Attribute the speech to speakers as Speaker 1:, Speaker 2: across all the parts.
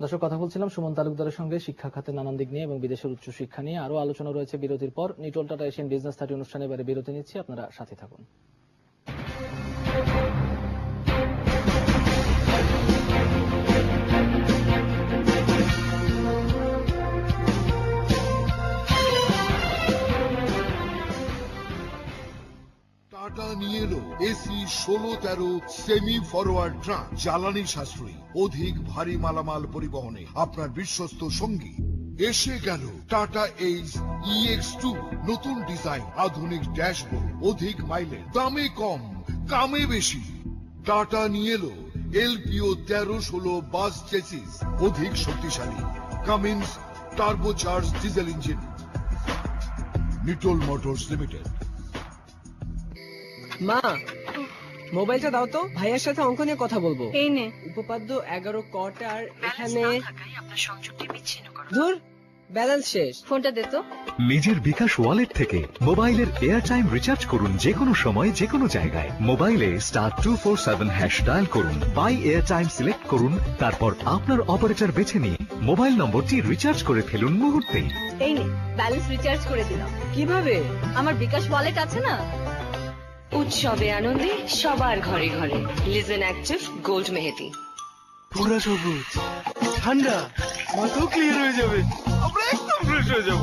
Speaker 1: দর্শক, কথা বলছিলাম সুমন তালুকদারের সঙ্গে শিক্ষা খাতে নানান দিক নিয়ে এবং বিদেশের উচ্চশিক্ষা নিয়ে। আরো আলোচনা রয়েছে বিরতির পর। নিটল টাটা এশিয়ান বিজনেস 30 অনুষ্ঠানে এবারে বিরতি নিচ্ছি, আপনারা সাথে থাকুন।
Speaker 2: টাটা নিয়ে এলো এসি 16-13 সেমি ফরওয়ার্ড ট্রাক, জ্বালানি সাশ্রয়ী, অধিক ভারী মালামাল পরিবহনে আপনার বিশ্বস্ত সঙ্গী। এসে গেল টাটা এইস EX2, নতুন ডিজাইন, আধুনিক ড্যাশবোর্ড, অধিক মাইলেজ, দামে কম কামে বেশি। টাটা নিয়ে এলো LPO 13-16 বাস চেসিস, অধিক শক্তিশালী, Cummins turbocharge diesel engine. Nitol Motors limited.
Speaker 3: মা, মোবাইলটা দাও তো, ভাইয়ার সাথে অঙ্ক নিয়ে কথা বলবো।
Speaker 4: এই নে।
Speaker 3: উপপাদ্য 11 কটার এখানে
Speaker 4: আপনার সংযোগটি বিচ্ছিন্ন করো।
Speaker 3: ধুর, ব্যালেন্স শেষ।
Speaker 4: ফোনটা দে তো।
Speaker 5: নিজের বিকাশ ওয়ালেট থেকে মোবাইলের এয়ারটাইম রিচার্জ করুন যে কোনো সময় যে কোনো জায়গায়। মোবাইলে *247# ডায়াল করুন, বাই এয়ারটাইম সিলেক্ট করুন, তারপর আপনার অপারেটর বেছে নিয়ে মোবাইল নম্বরটি রিচার্জ করে ফেলুন মুহূর্তেই।
Speaker 4: এই নে, ব্যালেন্স রিচার্জ করে দিলাম।
Speaker 3: কিভাবে?
Speaker 4: আমার বিকাশ ওয়ালেট আছে না।
Speaker 6: উৎসবে আনন্দে সবার ঘরে ঘরে লিজেন অ্যাক্টিভ গোল্ড মেহেদি।
Speaker 7: পুরা সবুজ, ঠান্ডা, মাথাও ক্লিয়ার হয়ে যাবে, আমরা একদম ফ্রেশ হয়ে যাব।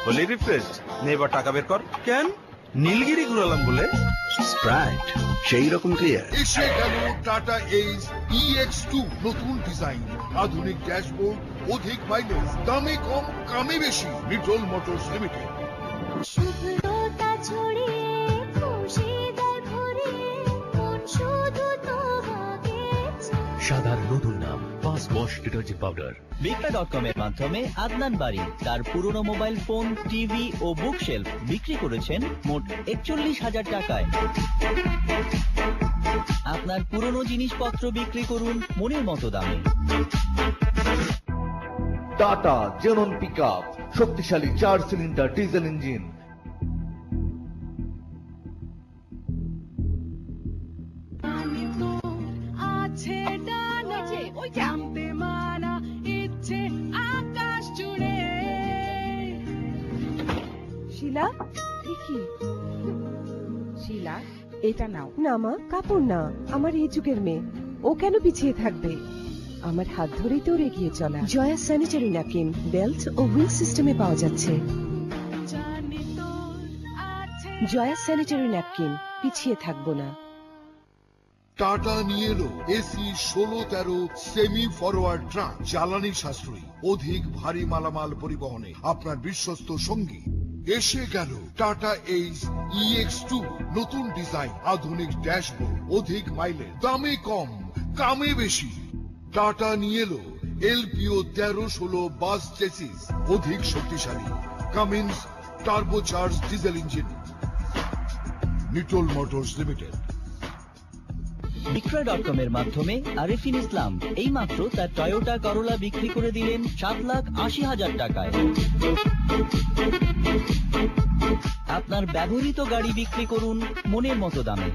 Speaker 7: হলি রিফ্রেশ নে, এবার টাকা বের কর। কেন? নীলগিরি ঘুরালাম বলে।
Speaker 5: স্প্রাইট সেই রকম ক্লিয়ার।
Speaker 2: এসে গেল টাটা এইস EX2, নতুন ডিজাইন, আধুনিক ড্যাশবোর্ড, অধিক মাইলেজ, দামে কম কামে বেশি। Nitol Motors limited.
Speaker 5: সাদার নতুন নাম ফাস্ট ওয়াশ ডিটারজেন্ট পাউডার।
Speaker 8: বিক্রয়.com এর মাধ্যমে আদনান বাড়ি তার পুরনো মোবাইল ফোন, টিভি ও বুকশেলফ বিক্রি করেছেন মোট 41,000 টাকায়। আপনার পুরনো জিনিসপত্র বিক্রি করুন মনের মতো দামে।
Speaker 9: টাটা জেনন পিকআপ, শক্তিশালী 4 সিলিন্ডার ডিজেল ইঞ্জিন।
Speaker 10: শিলা, শিলা, এটা নাও। না মা, কাপড় না, আমার এই যুগের মেয়ে, ও কেন পিছিয়ে থাকবে? আমার হাত ধরেই তো এগিয়ে চলা। জয়া স্যানিটারি ন্যাপকিন বেল্ট ও হুইল সিস্টেমে পাওয়া যাচ্ছে। জয়া স্যানিটারি ন্যাপকিন, পিছিয়ে থাকবো না।
Speaker 2: টাটা নিয়ে এলো এসি 16-13 সেমি ফরওয়ার্ড ট্রাক, জ্বালানি সাশ্রয়ী, অধিক ভারী মালামাল পরিবহনে আপনার বিশ্বস্ত সঙ্গী। এসে গেল টাটা এইস EX2, নতুন ডিজাইন, আধুনিক ড্যাশবোর্ড, অধিক মাইলেজ, দামে কম কামে বেশি। টাটা নিয়ে এলো LPO 13-16 বাস চেসিস, অধিক শক্তিশালী, Cummins turbocharge diesel engine. Nitol Motors Limited.
Speaker 8: বিক্রয়.com এর মাধ্যমে আরিফিন ইসলাম এইমাত্র তার টয়োটা করোলা বিক্রি করে দিলেন 7,80,000 টাকায়। আপনার ব্যবহৃত গাড়ি বিক্রি করুন মনের মতো দামে।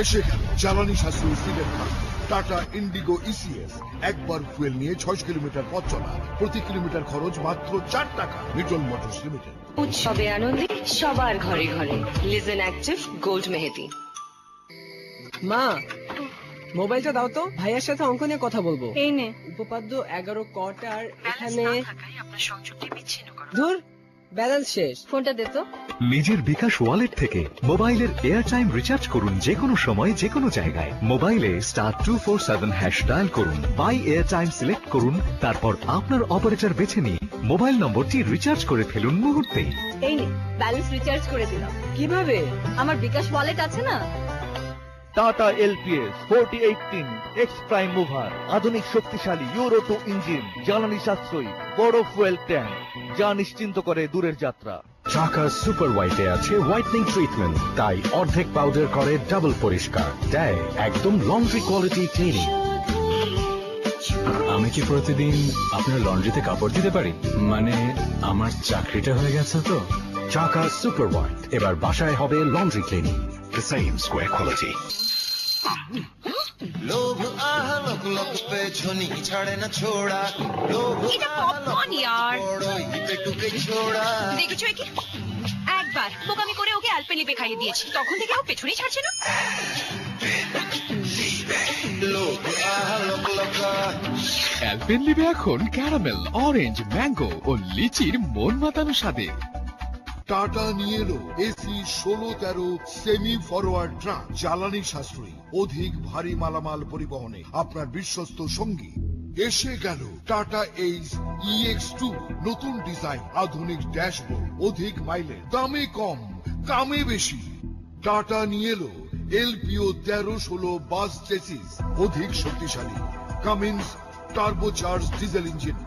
Speaker 2: এসে গেল জ্বালানি সাশ্রয়ী সিলেট কার, টাটা ইন্ডিগো ECS, একবার ফুয়েল নিয়ে 6 কিলোমিটার পথ চলা, প্রতি কিলোমিটার খরচ মাত্র 4 টাকা। Nitol Motors limited.
Speaker 6: উৎসবে আনন্দে সবার ঘরে ঘরে লিজেন অ্যাক্টিভ গোল্ড মেহেদি।
Speaker 3: মা, মোবাইলটা দাও তো, ভাইয়ার সাথে অঙ্ক নিয়ে কথা বলবো।
Speaker 4: এই নে।
Speaker 3: উপপাদ্য 11 কটার এখানে
Speaker 6: আপনার সংযোগটি বিচ্ছিন্ন করো।
Speaker 3: ধুর, ব্যালেন্স শেষ।
Speaker 4: ফোনটা দে তো।
Speaker 5: নিজের বিকাশ ওয়ালেট থেকে মোবাইলের এয়ারটাইম রিচার্জ করুন যে কোনো সময় যে কোনো জায়গায়। মোবাইলে *247# ডায়াল করুন, বাই এয়ারটাইম সিলেক্ট করুন, তারপর আপনার অপারেটর বেছে নিয়ে মোবাইল নম্বরটি রিচার্জ করে ফেলুন মুহূর্তেই।
Speaker 4: এই নে, ব্যালেন্স রিচার্জ করে দিলাম।
Speaker 3: কিভাবে?
Speaker 4: আমার বিকাশ ওয়ালেট আছে না।
Speaker 9: Tata LPS 4018 x prime mover, আধুনিক শক্তিশালী ইউরো 2 ইঞ্জিন, জ্বালানি সাশ্রয়ী, বড় ফুয়েল ট্যাঙ্ক, যা নিশ্চিন্ত করে দূরের যাত্রা।
Speaker 5: চাকা সুপার হোয়াইটে আছে হোয়াইটনিং ট্রিটমেন্ট, তাই অর্ধেক পাউডার করে ডাবল পরিষ্কার, দেয় একদম লন্ড্রি কোয়ালিটি ক্লিনিং।
Speaker 11: আমি কি প্রতিদিন আপনার লন্ড্রিতে কাপড় দিতে পারি? মানে আমার চাকরিটা হয়ে গেছে তো।
Speaker 5: চাকা সুপার হোয়াইট এবার বাসায় হবে laundry cleaning, the same square quality.
Speaker 12: লোভ আহ লোক লোক পেছনি ছাড়ে না ছোড়া লোভ
Speaker 6: এটা পপকর্ন ইয়ার
Speaker 12: বড়ই পেটুকে ছোড়া
Speaker 6: দেখেছো একে একবার বোকামি করে ওকে অ্যালপেনলিবে খাইয়ে দিয়েছি তখন থেকে ও পেছনেই ছাড়ছে না
Speaker 12: লোভ আহ লোক লোকা
Speaker 13: অ্যালপেনলিবে এখন ক্যারামেল, অরেঞ্জ, ম্যাঙ্গো ও লিচির মন মাতানো স্বাদে।
Speaker 2: টাটা নিয়ে এলো এসি 16-13 সেমি ফরওয়ার্ড ট্রাক, জ্বালানি সাশ্রয়ী, অধিক ভারী মালামাল পরিবহনে আপনার বিশ্বস্ত সঙ্গী। এসে গেল টাটা এইচ EX2, নতুন ডিজাইন, আধুনিক ড্যাশবোর্ড, অধিক মাইলেজ, দামে কম কামে বেশি। টাটা নিয়ে এলো LPO 13-16 বাস চেসিস, অধিক শক্তিশালী, Cummins turbocharge diesel engine.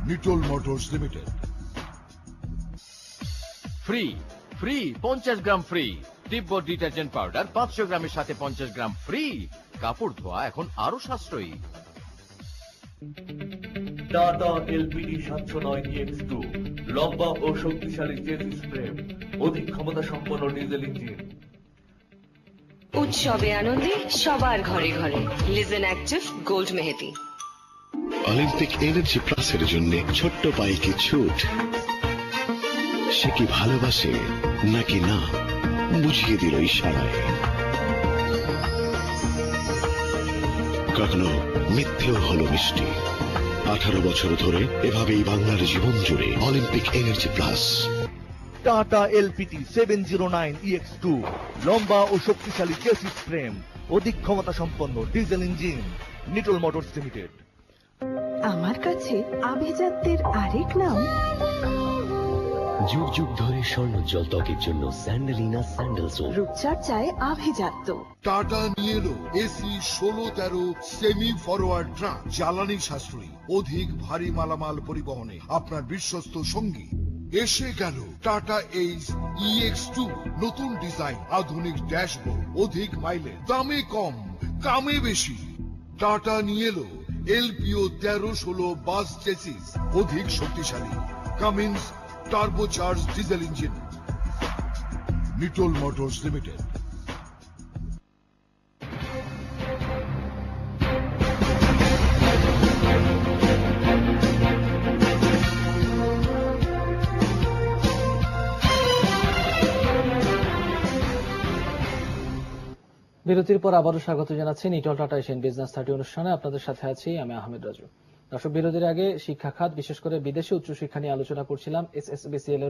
Speaker 2: Nitol Motors limited.
Speaker 14: Free free 50 গ্রাম ফ্রি তিব্বত ডিটারজেন্ট পাউডার 500 গ্রামের সাথে 50 গ্রাম ফ্রি। কাপড় ধোয়া এখন আরো সাশ্রয়ী।
Speaker 9: টাটা এলপিডি 709 EX2, লম্বা ও শক্তিশালী চেসিস ফ্রেম, অধিক ক্ষমতা সম্পন্ন ডিজেল ইঞ্জিন।
Speaker 6: উৎসবে আনন্দে সবার ঘরে ঘরে লিজেন অ্যাক্টিভ গোল্ড মেহেদি।
Speaker 15: অলিম্পিক এনার্জি প্লাসের জন্য ছোট্ট পাইকে ছুট। সে কি ভালোবাসে নাকি না বুঝিয়ে দিল ইশারায়। কখনো মিথ্যেও হলো মিষ্টি। 18 বছর ধরে এভাবেই বাংলার জীবন জুড়ে Olympic energy plus.
Speaker 9: Tata LPT 709 EX2, লম্বা ও শক্তিশালী চেসিস ফ্রেম, অধিক ক্ষমতা সম্পন্ন diesel engine. Nitol Motors limited.
Speaker 10: আমার কাছে আভিজাত্যের আরেক নাম
Speaker 16: যুগ যুগ ধরে স্বর্ণোজ্জ্বল ত্বকের জন্য স্যান্ডেলিনা স্যান্ডেল সোপ।
Speaker 10: রূপচর্চায় আভিজাত্য।
Speaker 2: টাটা নিয়ে এলো এসি 16-13 সেমি ফরওয়ার্ড ট্রাক, জ্বালানি সাশ্রয়ী, অধিক ভারী মালামাল পরিবহনে আপনার বিশ্বস্ত সঙ্গী। এসে গেল টাটা এইচ EX2, নতুন ডিজাইন, আধুনিক ড্যাশবোর্ড, অধিক মাইলেজ, দামে কম কামে বেশি। টাটা নিয়ে এলো LPO 13-16 বাস চেসিস, অধিক শক্তিশালী, Cummins turbocharge diesel engine. Nitol Motors limited.
Speaker 1: বিরতির পর আবারও স্বাগত জানাচ্ছি নিটল টাটা এশিয়ান বিজনেস 30 অনুষ্ঠানে। আপনাদের সাথে আছি আমি আহমেদ রাজু। দর্শক, বিরতির আগে শিক্ষা খাত, বিশেষ করে বিদেশি উচ্চশিক্ষা নিয়ে আলোচনা করছিলাম। SSBCL এর